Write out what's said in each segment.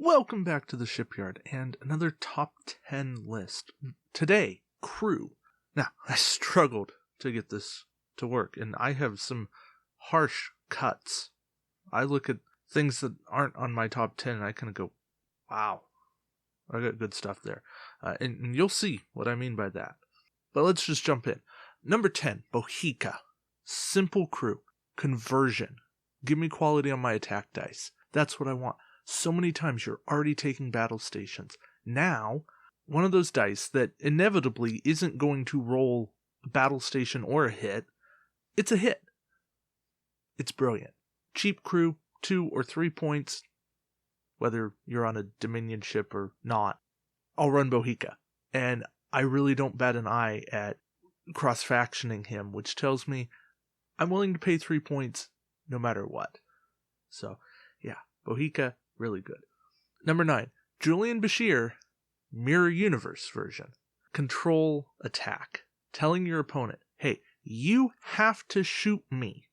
Welcome back to the Shipyard and another top 10 list. Today, crew. Now, I struggled to get this to work, and I have some harsh cuts. I look at things that aren't on my top 10, and I kind of go, wow, I got good stuff there. And you'll see what I mean by that. But let's just jump in. Number 10, Boheeka. Simple crew. Conversion. Give me quality on my attack dice. That's what I want. So many times you're already taking battle stations. Now, one of those dice that inevitably isn't going to roll a battle station or a hit, it's a hit. It's brilliant. Cheap crew, 2 or 3 points, whether you're on a Dominion ship or not. I'll run Boheeka. And I really don't bat an eye at cross-factioning him, which tells me I'm willing to pay 3 points no matter what. So, yeah, Boheeka, really good. Number 9, Julian Bashir, Mirror Universe version. Control attack. Telling your opponent, hey, you have to shoot me.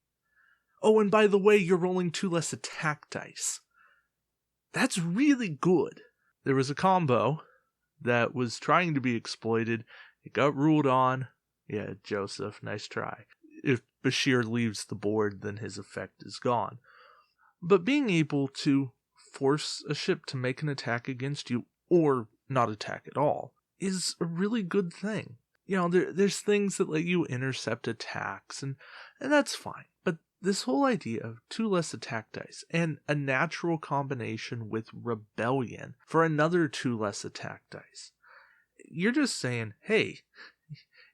Oh, and by the way, you're rolling 2 less attack dice. That's really good. There was a combo that was trying to be exploited. It got ruled on. Yeah, Joseph, nice try. If Bashir leaves the board, then his effect is gone. But being able to force a ship to make an attack against you, or not attack at all, is a really good thing. You know, there's things that let you intercept attacks, and that's fine. But this whole idea of 2 less attack dice, and a natural combination with Rebellion for another 2 less attack dice, you're just saying, hey,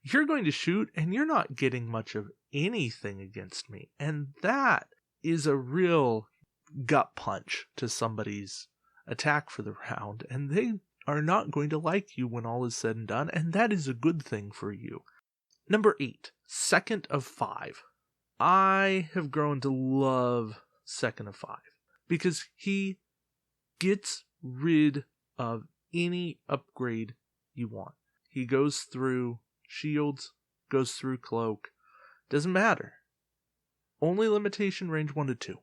you're going to shoot, and you're not getting much of anything against me. And that is a real gut punch to somebody's attack for the round, and they are not going to like you when all is said and done, and that is a good thing for you. Number 8, Second of 5. I have grown to love Second of 5 because he gets rid of any upgrade you want. He goes through shields, goes through cloak, doesn't matter. Only limitation range 1 to 2.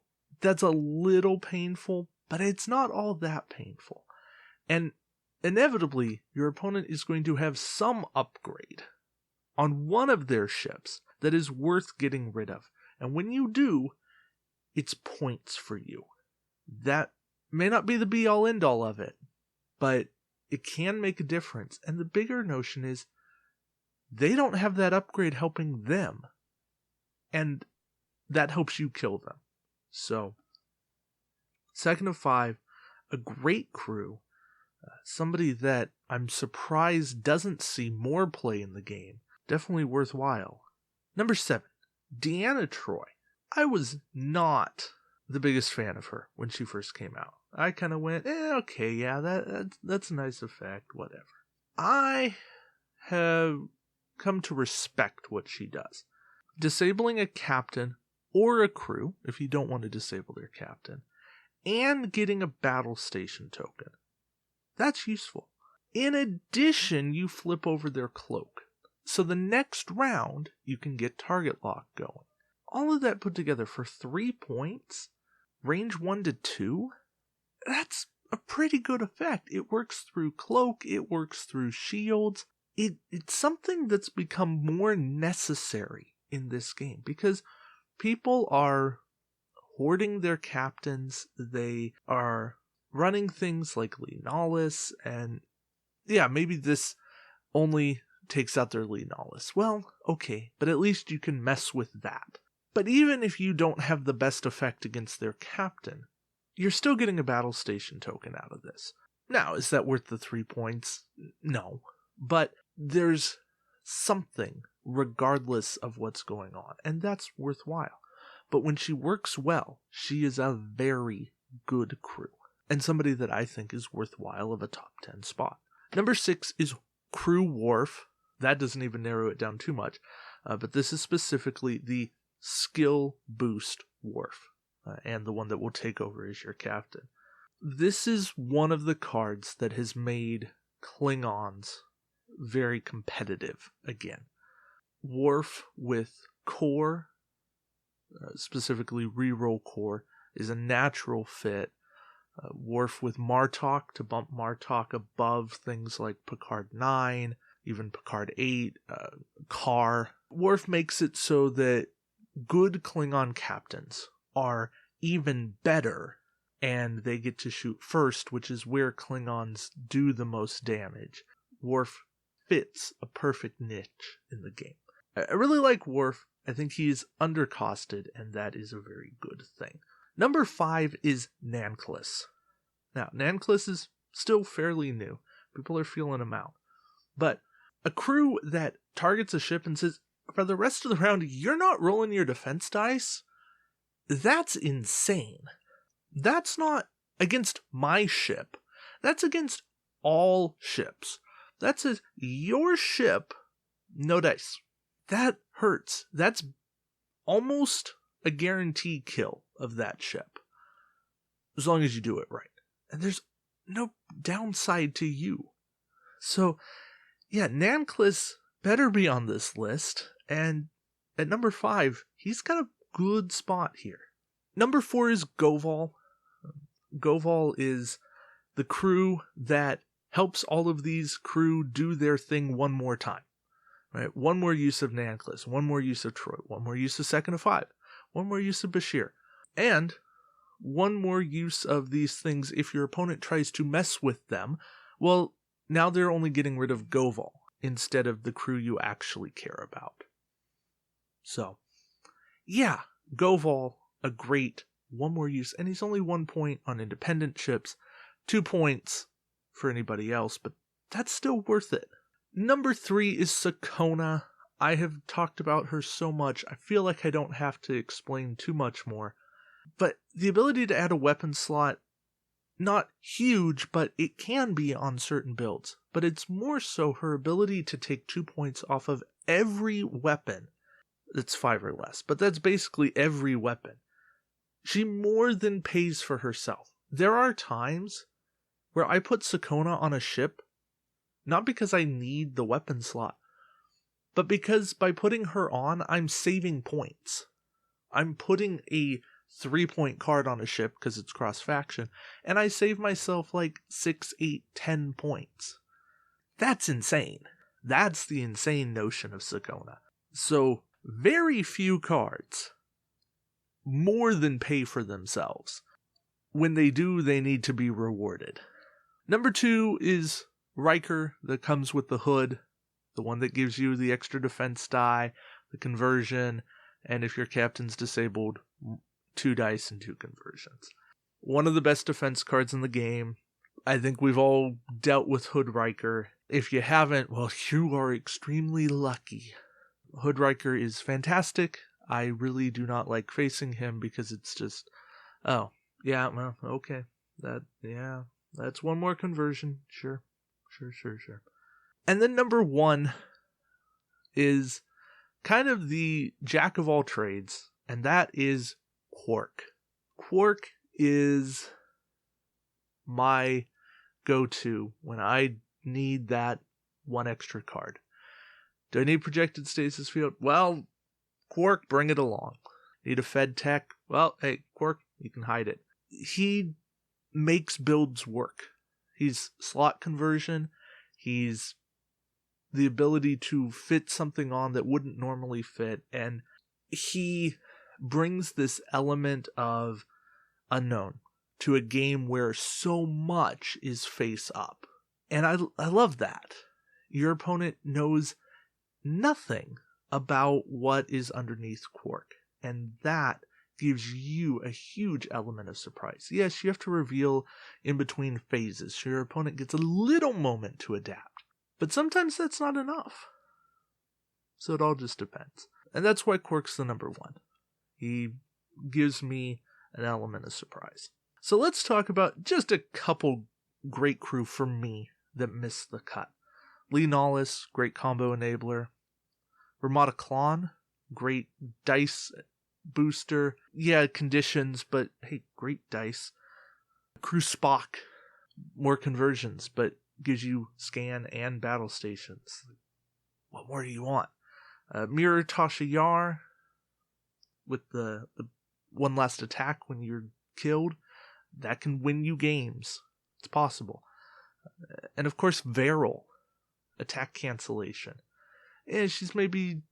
That's a little painful, but it's not all that painful. And inevitably, your opponent is going to have some upgrade on one of their ships that is worth getting rid of. And when you do, it's points for you. That may not be the be-all end-all of it, but it can make a difference. And the bigger notion is, they don't have that upgrade helping them. And that helps you kill them. So, Second of 5, a great crew, somebody that I'm surprised doesn't see more play in the game. Definitely worthwhile. Number 7, Deanna Troi. I was not the biggest fan of her when she first came out. I kind of went, okay, yeah, that's a nice effect, whatever. I have come to respect what she does. Disabling a captain or a crew, if you don't want to disable their captain, and getting a battle station token. That's useful. In addition, you flip over their cloak. So the next round, you can get target lock going. All of that put together for 3 points, range 1 to 2, that's a pretty good effect. It works through cloak, it works through shields. It's something that's become more necessary in this game because people are hoarding their captains. They are running things like Nanclus, and yeah, maybe this only takes out their Nanclus. Well, okay, but at least you can mess with that. But even if you don't have the best effect against their captain, you're still getting a battle station token out of this. Now, is that worth the 3 points? No. But there's something regardless of what's going on, and that's worthwhile. But when she works well, she is a very good crew, and somebody that I think is worthwhile of a top 10 spot. Number 6 is Crew Worf. That doesn't even narrow it down too much, but this is specifically the skill boost Worf, and the one that will take over as your captain. This is one of the cards that has made Klingons very competitive again. Worf with core, specifically reroll core, is a natural fit. Worf with Martok to bump Martok above things like Picard 9, even Picard 8, Car. Worf makes it so that good Klingon captains are even better, and they get to shoot first, which is where Klingons do the most damage. Worf fits a perfect niche in the game. I really like Worf. I think he's undercosted, and that is a very good thing. Number 5 is Nanclus. Now, Nanclus is still fairly new. People are feeling him out. But a crew that targets a ship and says, for the rest of the round, you're not rolling your defense dice? That's insane. That's not against my ship. That's against all ships. That says, your ship, no dice. That hurts. That's almost a guaranteed kill of that ship. As long as you do it right. And there's no downside to you. So, yeah, Nanclus better be on this list. And at number 5, he's got a good spot here. Number 4 is Goval. Goval is the crew that helps all of these crew do their thing one more time. Right? One more use of Nanclus, one more use of Troi, one more use of Sakonna 5, one more use of Bashir, and one more use of these things if your opponent tries to mess with them. Well, now they're only getting rid of Goval instead of the crew you actually care about. So, yeah, Goval, a great one more use, and he's only 1 point on independent ships, 2 points for anybody else, but that's still worth it. Number 3 is Sakonna. I have talked about her so much, I feel like I don't have to explain too much more. But the ability to add a weapon slot, not huge, but it can be on certain builds. But it's more so her ability to take 2 points off of every weapon that's 5 or less. But that's basically every weapon. She more than pays for herself. There are times where I put Sakonna on a ship, not because I need the weapon slot, but because by putting her on, I'm saving points. I'm putting a 3-point card on a ship because it's cross-faction, and I save myself like 6, 8, 10 points. That's insane. That's the insane notion of Sakonna. So, very few cards more than pay for themselves. When they do, they need to be rewarded. Number 2 is RIker, that comes with the hood, the one that gives you the extra defense die, the conversion, and if your captain's disabled, 2 dice and 2 conversions. One of the best defense cards in the game. I think we've all dealt with Hood RIker. If you haven't, well, you are extremely lucky. Hood RIker is fantastic. I really do not like facing him because it's just, oh, yeah, well, okay. That's one more conversion. Sure. And then number 1 is kind of the jack of all trades, and that is Quark. Quark is my go-to when I need that 1 extra card. Do I need projected stasis field? Well, Quark, bring it along. Need a Fed tech? Well, hey, Quark, you can hide it. He makes builds work. He's slot conversion. He's the ability to fit something on that wouldn't normally fit. And he brings this element of unknown to a game where so much is face up. And I love that. Your opponent knows nothing about what is underneath Quark. And that gives you a huge element of surprise. Yes, you have to reveal in between phases, so your opponent gets a little moment to adapt. But sometimes that's not enough. So it all just depends. And that's why Quark's the number 1. He gives me an element of surprise. So let's talk about just a couple great crew for me that missed the cut. Lee Nollis, great combo enabler. Ramada Klon, great dice booster. Yeah, conditions, but hey, great dice. Crew Spock, more conversions, but gives you scan and battle stations. What more do you want? Mirror Tasha Yar with the one last attack when you're killed. that can win you games. It's possible. And of course, Varel, attack cancellation. And she's maybe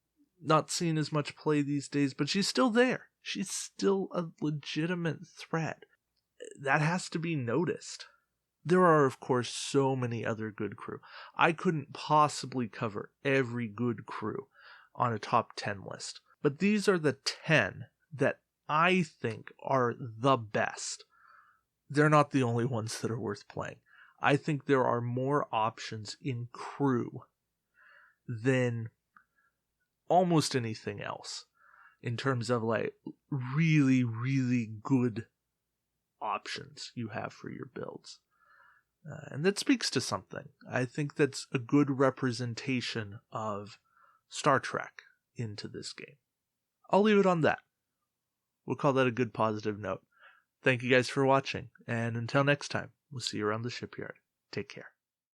not seen as much play these days, but she's still there. She's still a legitimate threat. That has to be noticed. There are, of course, so many other good crew. I couldn't possibly cover every good crew on a top 10 list. But these are the 10 that I think are the best. They're not the only ones that are worth playing. I think there are more options in crew than almost anything else in terms of like really, really good options you have for your builds. And that speaks to something. I think that's a good representation of Star Trek into this game. I'll leave it on that. We'll call that a good positive note. Thank you guys for watching, and until next time, we'll see you around the shipyard. Take care.